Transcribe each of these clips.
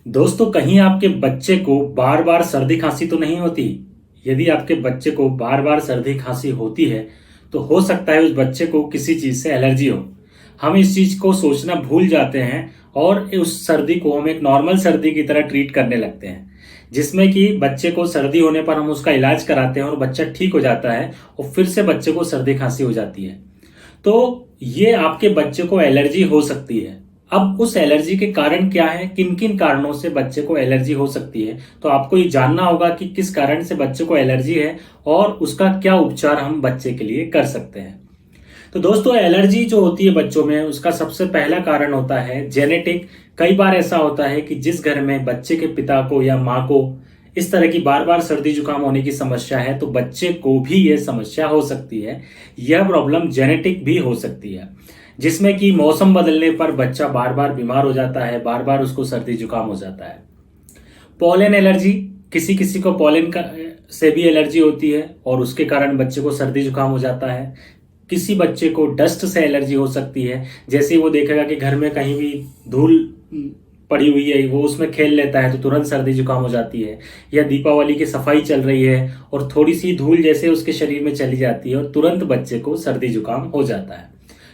दोस्तों, कहीं आपके बच्चे को बार बार सर्दी खांसी तो नहीं होती? यदि आपके बच्चे को बार बार सर्दी खांसी होती है तो हो सकता है उस बच्चे को किसी चीज से एलर्जी हो। हम इस चीज को सोचना भूल जाते हैं और उस सर्दी को हम एक नॉर्मल सर्दी की तरह ट्रीट करने लगते हैं, जिसमें कि बच्चे को सर्दी होने पर हम उसका इलाज कराते हैं और बच्चा ठीक हो जाता है और फिर से बच्चे को सर्दी खांसी हो जाती है। तो ये आपके बच्चे को एलर्जी हो सकती है। अब उस एलर्जी के कारण क्या है, किन किन कारणों से बच्चे को एलर्जी हो सकती है, तो आपको ये जानना होगा कि किस कारण से बच्चे को एलर्जी है और उसका क्या उपचार हम बच्चे के लिए कर सकते हैं। तो दोस्तों, एलर्जी जो होती है बच्चों में, उसका सबसे पहला कारण होता है जेनेटिक। कई बार ऐसा होता है कि जिस घर में बच्चे के पिता को या माँ को इस तरह की बार बार सर्दी जुकाम होने की समस्या है तो बच्चे को भी यह समस्या हो सकती है। यह प्रॉब्लम जेनेटिक भी हो सकती है, जिसमें कि मौसम बदलने पर बच्चा बार बार बीमार हो जाता है, बार बार उसको सर्दी जुकाम हो जाता है। पोलन एलर्जी, किसी किसी को पोलन का से भी एलर्जी होती है और उसके कारण बच्चे को सर्दी जुकाम हो जाता है। किसी बच्चे को डस्ट से एलर्जी हो सकती है, जैसे ही वो देखेगा कि घर में कहीं भी धूल पड़ी हुई है, वो उसमें खेल लेता है तो तुरंत सर्दी जुकाम हो जाती है। या दीपावली की सफाई चल रही है और थोड़ी सी धूल जैसे उसके शरीर में चली जाती है और तुरंत बच्चे को सर्दी जुकाम हो जाता है।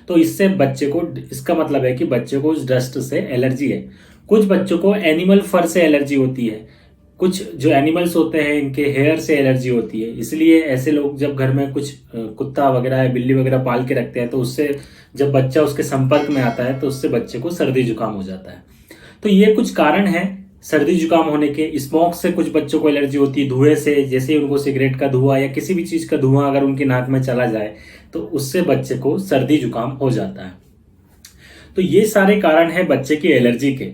तो इससे बच्चे को, इसका मतलब है कि बच्चे को उस डस्ट से एलर्जी है। कुछ बच्चों को एनिमल फर से एलर्जी होती है। कुछ जो एनिमल्स होते हैं इनके हेयर से एलर्जी होती है, इसलिए ऐसे लोग जब घर में कुछ कुत्ता वगैरह या बिल्ली वगैरह पाल के रखते हैं तो उससे जब बच्चा उसके संपर्क में आता है तो उससे बच्चे को सर्दी जुकाम हो जाता है। तो ये कुछ कारण हैं सर्दी जुकाम होने के। स्मोक से कुछ बच्चों को एलर्जी होती है, धुएं से, जैसे ही उनको सिगरेट का धुआं या किसी भी चीज का धुआं अगर उनकी नाक में चला जाए तो उससे बच्चे को सर्दी जुकाम हो जाता है। तो ये सारे कारण हैं बच्चे की एलर्जी के।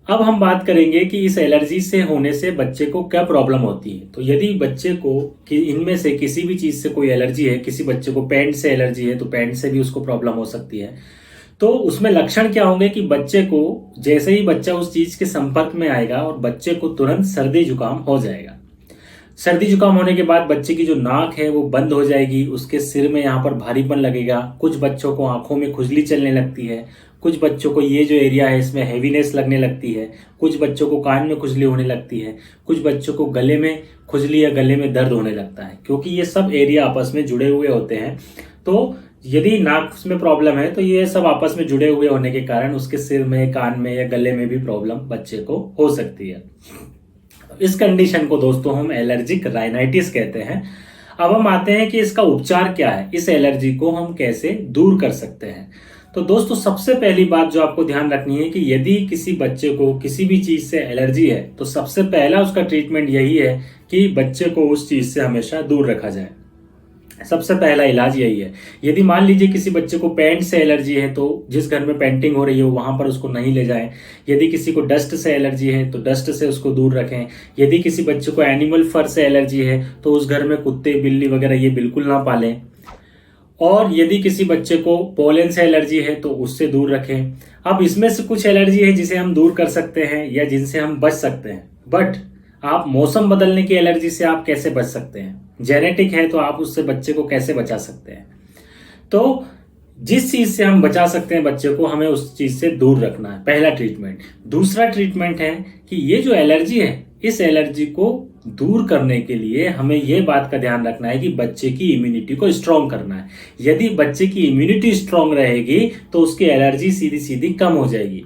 अब हम बात करेंगे कि इस एलर्जी से होने से बच्चे को क्या प्रॉब्लम होती है। तो यदि बच्चे को कि इनमें से किसी भी चीज से कोई एलर्जी है, किसी बच्चे को पेंट से एलर्जी है तो पेंट से भी उसको प्रॉब्लम हो सकती है। तो उसमें लक्षण क्या होंगे कि बच्चे को जैसे ही बच्चा उस चीज के संपर्क में आएगा और बच्चे को तुरंत सर्दी जुकाम हो जाएगा। सर्दी जुकाम होने के बाद बच्चे की जो नाक है वो बंद हो जाएगी, उसके सिर में यहाँ पर भारीपन लगेगा। कुछ बच्चों को आंखों में खुजली चलने लगती है। कुछ बच्चों को ये जो एरिया है इसमें हैवीनेस लगने लगती है। कुछ बच्चों को कान में खुजली होने लगती है। कुछ बच्चों को गले में खुजली या गले में दर्द होने लगता है, क्योंकि ये सब एरिया आपस में जुड़े हुए होते हैं। तो यदि नाक में प्रॉब्लम है तो ये सब आपस में जुड़े हुए होने के कारण उसके सिर में, कान में या गले में भी प्रॉब्लम बच्चे को हो सकती है। इस कंडीशन को दोस्तों हम एलर्जिक राइनाइटिस कहते हैं। अब हम आते हैं कि इसका उपचार क्या है, इस एलर्जी को हम कैसे दूर कर सकते हैं। तो दोस्तों, सबसे पहली बात जो आपको ध्यान रखनी है कि यदि किसी बच्चे को किसी भी चीज से एलर्जी है तो सबसे पहला उसका ट्रीटमेंट यही है कि बच्चे को उस चीज से हमेशा दूर रखा जाए। सबसे पहला इलाज यही है। यदि मान लीजिए किसी बच्चे को पेंट से एलर्जी है तो जिस घर में पेंटिंग हो रही है वहां पर उसको नहीं ले जाएं। यदि किसी को डस्ट से एलर्जी है तो डस्ट से उसको दूर रखें। यदि किसी बच्चे को एनिमल फर से एलर्जी है तो उस घर में कुत्ते, बिल्ली वगैरह ये बिल्कुल ना पालें। और यदि किसी बच्चे को पोलन से एलर्जी है तो उससे दूर रखें। अब इसमें से कुछ एलर्जी है जिसे हम दूर कर सकते हैं या जिनसे हम बच सकते हैं, बट आप मौसम बदलने की एलर्जी से आप कैसे बच सकते हैं, जेनेटिक है तो आप उससे बच्चे को कैसे बचा सकते हैं। तो जिस चीज से हम बचा सकते हैं बच्चे को, हमें उस चीज से दूर रखना है, पहला ट्रीटमेंट। दूसरा ट्रीटमेंट है कि ये जो एलर्जी है, इस एलर्जी को दूर करने के लिए हमें यह बात का ध्यान रखना है कि बच्चे की इम्यूनिटी को स्ट्रांग करना है। यदि बच्चे की इम्यूनिटी स्ट्रांग रहेगी तो उसकी एलर्जी सीधी सीधी कम हो जाएगी।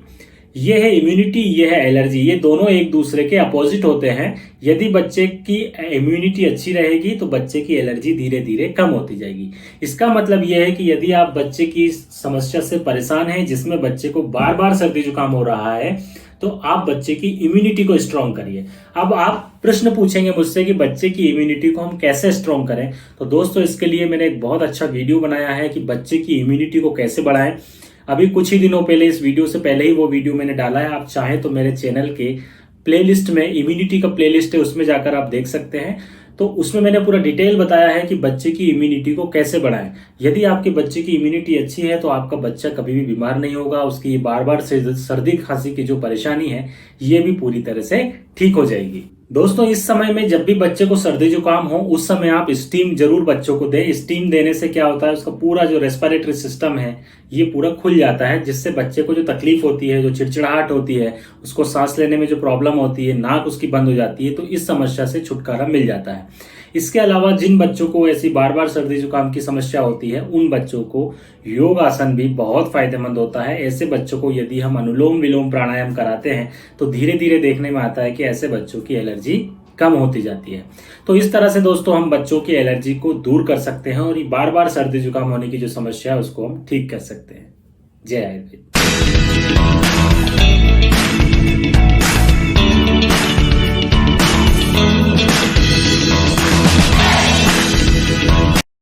ये है इम्यूनिटी, ये है एलर्जी, ये दोनों एक दूसरे के अपोजिट होते हैं। यदि बच्चे की इम्यूनिटी अच्छी रहेगी तो बच्चे की एलर्जी धीरे धीरे कम होती जाएगी। इसका मतलब यह है कि यदि आप बच्चे की समस्या से परेशान हैं जिसमें बच्चे को बार बार सर्दी जुकाम हो रहा है तो आप बच्चे की इम्यूनिटी को स्ट्रांग करिए। अब आप प्रश्न पूछेंगे मुझसे कि बच्चे की इम्यूनिटी को हम कैसे स्ट्रांग करें। तो दोस्तों, इसके लिए मैंने एक बहुत अच्छा वीडियो बनाया है कि बच्चे की इम्यूनिटी को कैसे बढ़ाएं। अभी कुछ ही दिनों पहले, इस वीडियो से पहले ही वो वीडियो मैंने डाला है। आप चाहें तो मेरे चैनल के प्लेलिस्ट में इम्यूनिटी का प्लेलिस्ट है, उसमें जाकर आप देख सकते हैं। तो उसमें मैंने पूरा डिटेल बताया है कि बच्चे की इम्यूनिटी को कैसे बढ़ाएं। यदि आपके बच्चे की इम्यूनिटी अच्छी है तो आपका बच्चा कभी भी बीमार नहीं होगा। उसकी बार बार सर्दी खांसी की जो परेशानी है ये भी पूरी तरह से ठीक हो जाएगी। दोस्तों इस समय में जब भी बच्चे को सर्दी जुकाम हो उस समय आप स्टीम जरूर बच्चों को दें। स्टीम देने से क्या होता है, उसका पूरा जो रेस्पिरेटरी सिस्टम है ये पूरा खुल जाता है, जिससे बच्चे को जो तकलीफ होती है, जो चिड़चिड़ाहट होती है, उसको सांस लेने में जो प्रॉब्लम होती है, नाक उसकी बंद हो जाती है, तो इस समस्या से छुटकारा मिल जाता है। इसके अलावा जिन बच्चों को ऐसी बार बार सर्दी जुकाम की समस्या होती है उन बच्चों को योग आसन भी बहुत फायदेमंद होता है। ऐसे बच्चों को यदि हम अनुलोम विलोम प्राणायाम कराते हैं तो धीरे धीरे देखने में आता है कि ऐसे बच्चों की एलर्जी कम होती जाती है। तो इस तरह से दोस्तों हम बच्चों की एलर्जी को दूर कर सकते हैं और ये बार बार सर्दी जुकाम होने की जो समस्या है उसको हम ठीक कर सकते हैं। जय आयुर्वेद।